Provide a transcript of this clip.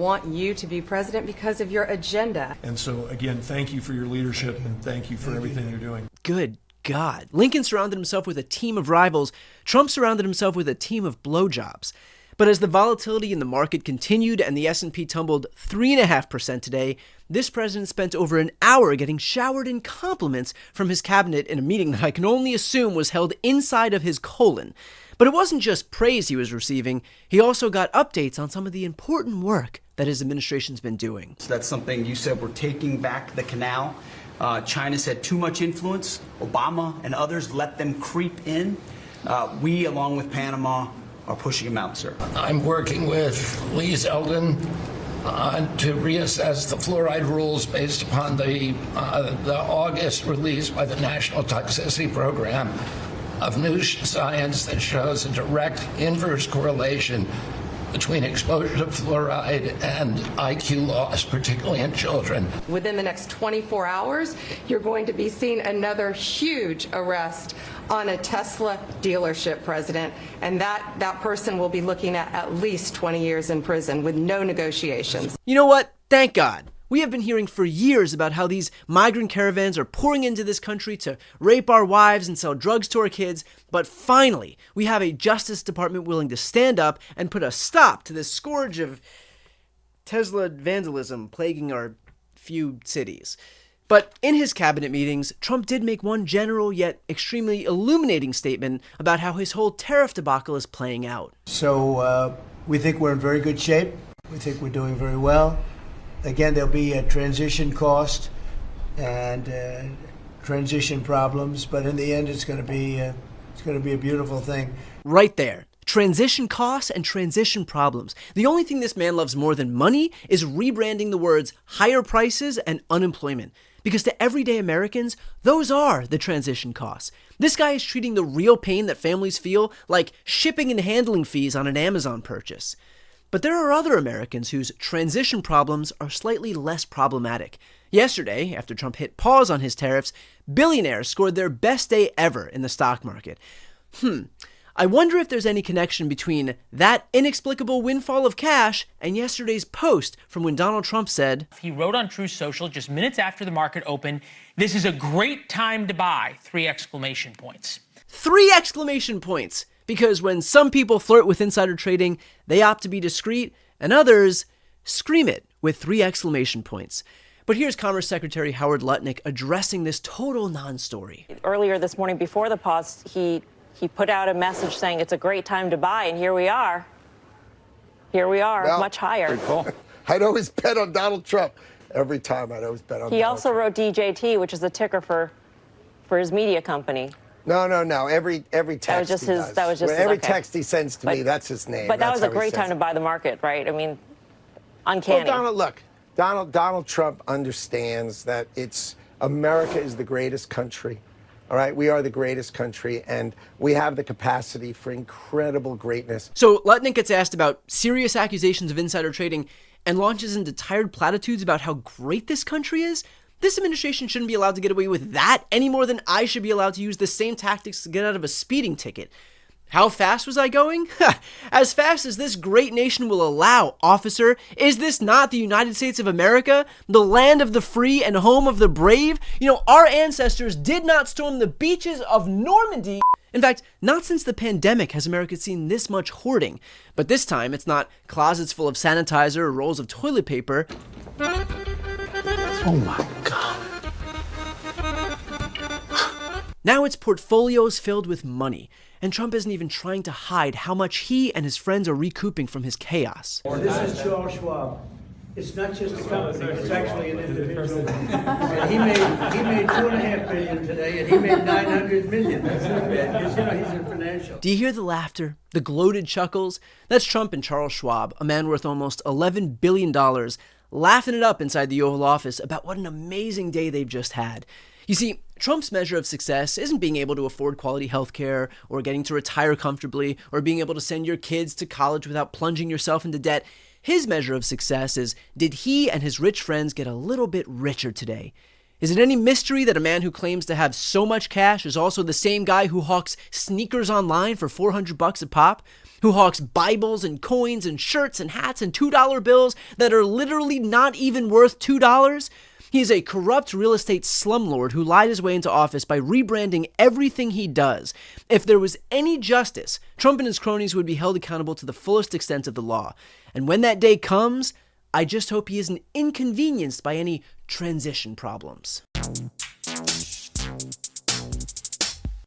Want you to be president because of your agenda. And so, again, thank you for your leadership and thank you for everything you're doing. Good God. Lincoln surrounded himself with a team of rivals. Trump surrounded himself with a team of blowjobs. But as the volatility in the market continued and the S&P tumbled 3.5% today, this president spent over an hour getting showered in compliments from his cabinet in a meeting that I can only assume was held inside of his colon. But it wasn't just praise he was receiving. He also got updates on some of the important work that his administration's been doing. So that's something you said, we're taking back the canal. China's had too much influence. Obama and others let them creep in. We, along with Panama, are pushing them out, sir. I'm working with Lee Zeldin to reassess the fluoride rules based upon the August release by the National Toxicity Program of new science that shows a direct inverse correlation between exposure to fluoride and IQ loss, particularly in children. Within the next 24 hours, you're going to be seeing another huge arrest on a Tesla dealership, President, and that person will be looking at least 20 years in prison with no negotiations. You know what? Thank God. We have been hearing for years about how these migrant caravans are pouring into this country to rape our wives and sell drugs to our kids, but finally, we have a Justice Department willing to stand up and put a stop to this scourge of Tesla vandalism plaguing our few cities. But in his cabinet meetings, Trump did make one general yet extremely illuminating statement about how his whole tariff debacle is playing out. So we think we're in very good shape. We think we're doing very well. Again, there'll be a transition cost and transition problems, but in the end, it's going to be a beautiful thing. Right there. Transition costs and transition problems. The only thing this man loves more than money is rebranding the words higher prices and unemployment. Because to everyday Americans, those are the transition costs. This guy is treating the real pain that families feel like shipping and handling fees on an Amazon purchase. But there are other Americans whose transition problems are slightly less problematic. Yesterday, after Trump hit pause on his tariffs, billionaires scored their best day ever in the stock market. I wonder if there's any connection between that inexplicable windfall of cash and yesterday's post from when Donald Trump said, he wrote on Truth Social just minutes after the market opened, "This is a great time to buy," 3 exclamation points. 3 exclamation points! Because when some people flirt with insider trading, they opt to be discreet, and others scream it with 3 exclamation points. But here's Commerce Secretary Howard Lutnick addressing this total non-story. Earlier this morning, before the pause, he put out a message saying it's a great time to buy, and here we are. Here we are, well, much higher. Cool. I'd always bet on Donald Trump. Every time I'd always bet on Donald Trump. He also wrote DJT, which is the ticker for his media company. No. Every text that was just he his. does. That was just every his, okay. text he sends to me. That's his name. But that was a great time it. to buy the market, right? I mean, uncanny. Well, Donald Trump understands that America is the greatest country. All right, we are the greatest country, and we have the capacity for incredible greatness. So Lutnick gets asked about serious accusations of insider trading and launches into tired platitudes about how great this country is. This administration shouldn't be allowed to get away with that any more than I should be allowed to use the same tactics to get out of a speeding ticket. How fast was I going? As fast as this great nation will allow, officer. Is this not the United States of America? The land of the free and home of the brave? You know, our ancestors did not storm the beaches of Normandy. In fact, not since the pandemic has America seen this much hoarding. But this time, it's not closets full of sanitizer or rolls of toilet paper. Oh my God. Now it's portfolios filled with money. And Trump isn't even trying to hide how much he and his friends are recouping from his chaos. This is Charles Schwab. It's not just a company, it's actually an individual. He made $2.5 billion today, and he made $900 million. That's not bad. He's in financial. Do you hear the laughter, the gloated chuckles? That's Trump and Charles Schwab, a man worth almost $11 billion, laughing it up inside the Oval Office about what an amazing day they've just had. You see, Trump's measure of success isn't being able to afford quality health care, or getting to retire comfortably, or being able to send your kids to college without plunging yourself into debt. His measure of success is, did he and his rich friends get a little bit richer today? Is it any mystery that a man who claims to have so much cash is also the same guy who hawks sneakers online for $400 a pop? who hawks Bibles and coins and shirts and hats and $2 bills that are literally not even worth $2. He is a corrupt real estate slumlord who lied his way into office by rebranding everything he does. If there was any justice, Trump and his cronies would be held accountable to the fullest extent of the law. And when that day comes, I just hope he isn't inconvenienced by any transition problems.